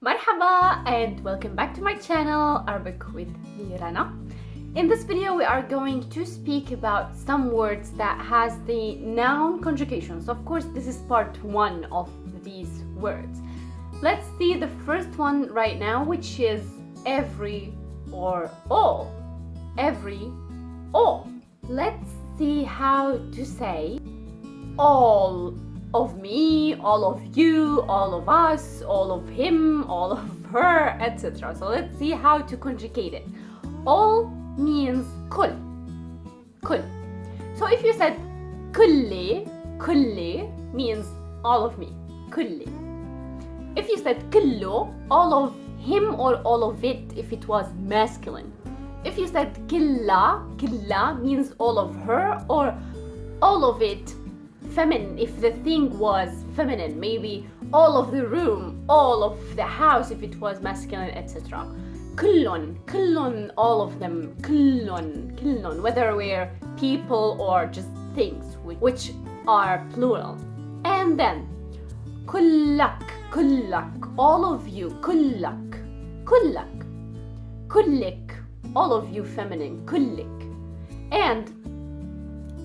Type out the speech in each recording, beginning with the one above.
Marhaba and welcome back to my channel Arabic with me, Rana. In this video we are going to speak about some words that has the noun conjugations. Of course, this is part one of these words. Let's see the first one right now, which is every or all. Every, all. Let's see how to say all of me, all of you, all of us, all of him, all of her, etc. So let's see how to conjugate it. All means كل. So if you said كل means all of me, كل. If you said كله, all of him or all of it if it was masculine. If you said كلا means all of her or all of it feminine if the thing was feminine, maybe all of the room, all of the house if it was masculine, etc. كلن, all of them, كلن, whether we're people or just things which are plural. And then كلك, all of you, كلك, all of you feminine, كلك. And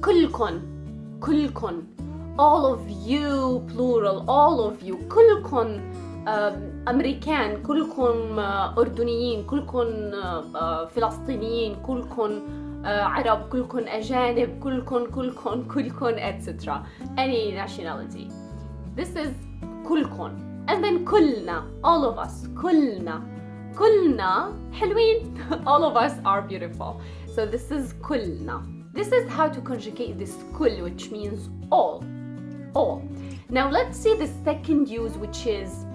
كلكن, all of you plural, all of you. كلكن أمريكان، كلكن أردنيين، كلكن فلسطينيين، كلكن عرب، كلكن أجانب، كلكن etc. Any nationality. This is كلكن. And then كلنا, all of us, كلنا حلوين. All of us are beautiful. So this is كلنا. This is how to conjugate this كل, which means all. Now let's see the second use, which is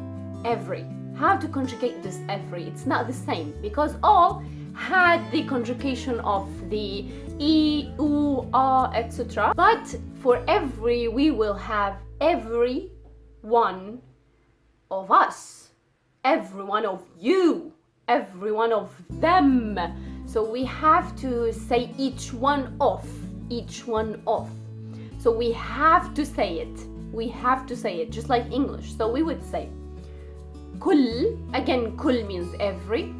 every. How to conjugate this every? It's not the same because all had the conjugation of the e, u, a, etc. But for every, we will have every one of us, every one of you, every one of them. So we have to say each one of. So we have to say it, just like English. So we would say كل, again كل means every,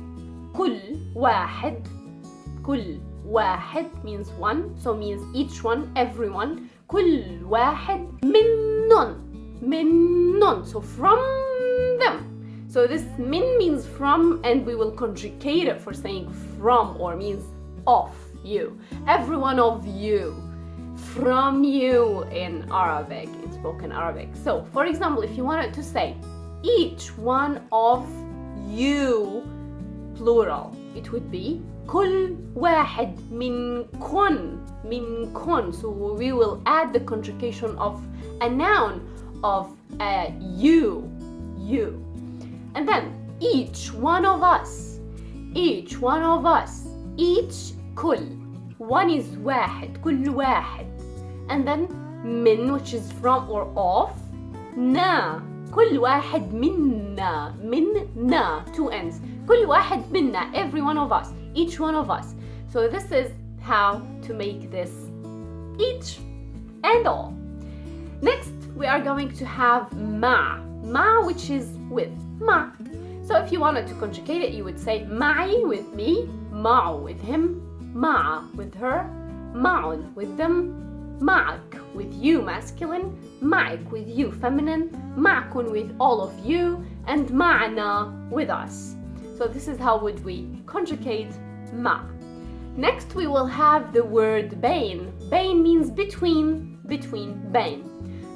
كل واحد means one, so means each one, everyone. كل واحد منن, so from them. So this min means from, and we will conjugate it for saying from, or means of you. Every one of you. From you in Arabic, in spoken Arabic. So, for example, if you wanted to say each one of you, plural, it would be كل واحد منكن. So we will add the conjugation of a noun of you. And then each one of us, each كل. One is واحد, كل واحد. And then من, which is from or of, na, كل واحد منا, two ends. كل واحد منا, every one of us, each one of us. So this is how to make this each and all. Next, we are going to have ma, which is with, ma. So if you wanted to conjugate it, you would say معي with me, معه with him, مع with her, معن with them, معك with you masculine, معك with you feminine, معكن with all of you, and معنا with us. So this is how would we conjugate ma. Next we will have the word بين. بين means between, بين.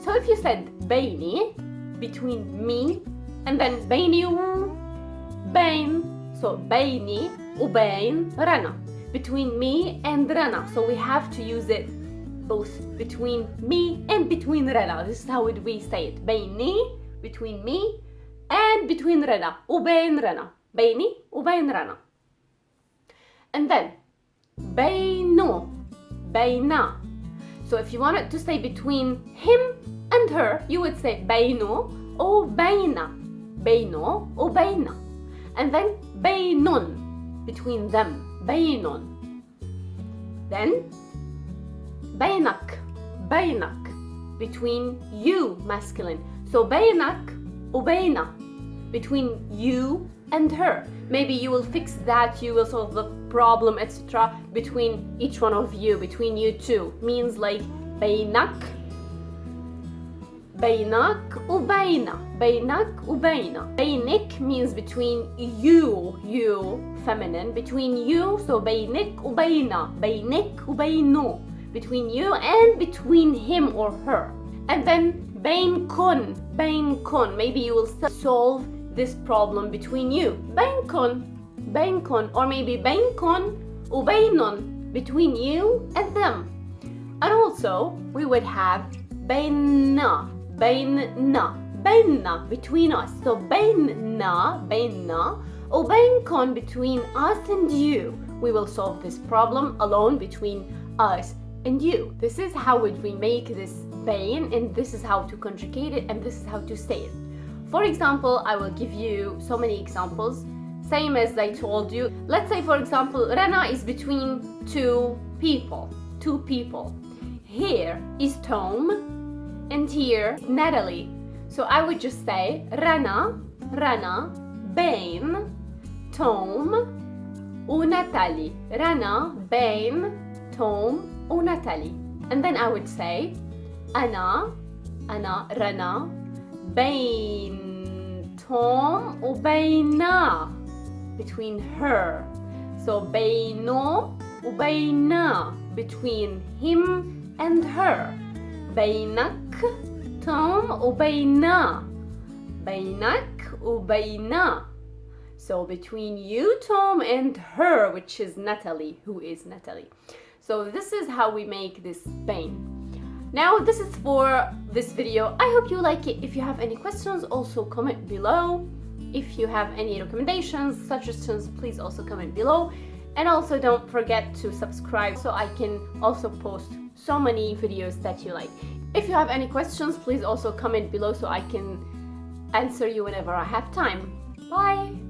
So if you said بيني, between me, and then بيني وبين, so بيني وبين رنا, between me and Rana. So we have to use it both between me and between Rana. This is how would we say it. بيني, between me, and between Rana, وبين Rana. بيني وبين Rana. And then بينا. So if you wanted to say between him and her, you would say بينه وبينا. And then بينن, between them. بين. Then بينك, between you masculine. So بينك وبينه, between you and her. Maybe you will fix that, you will solve the problem, etc. between each one of you, between you two. Means like بينك وبينه. بينك means between you feminine, between you, so بينك وبينه, between you and between him or her. And then بينكن, maybe you will solve this problem between you. بينكن, or maybe بينكن وبينن, between you and them. And also we would have بيننا, between us. So بيننا وبينكن, between us and you. We will solve this problem alone between us and you. This is how would we make this بين, and this is how to conjugate it, and this is how to say it. For example, I will give you so many examples, same as I told you. Let's say, for example, Rana is between two people. Here is Tom, and here is Natalie. So I would just say Rana بين توم وناتالي. Rana بين توم وناتالي. And then I would say أنا رنا بين توم وبينا, between her. So بينه وبينا, between him and her. بينك توم وبينا. So between you, Tom, and her, which is Natalie, who is Natalie. So this is how we make this بين. Now this is for this video. I hope you like it. If you have any questions, also comment below. If you have any recommendations, suggestions, please also comment below. And also don't forget to subscribe so I can also post so many videos that you like. If you have any questions, please also comment below so I can answer you whenever I have time. Bye!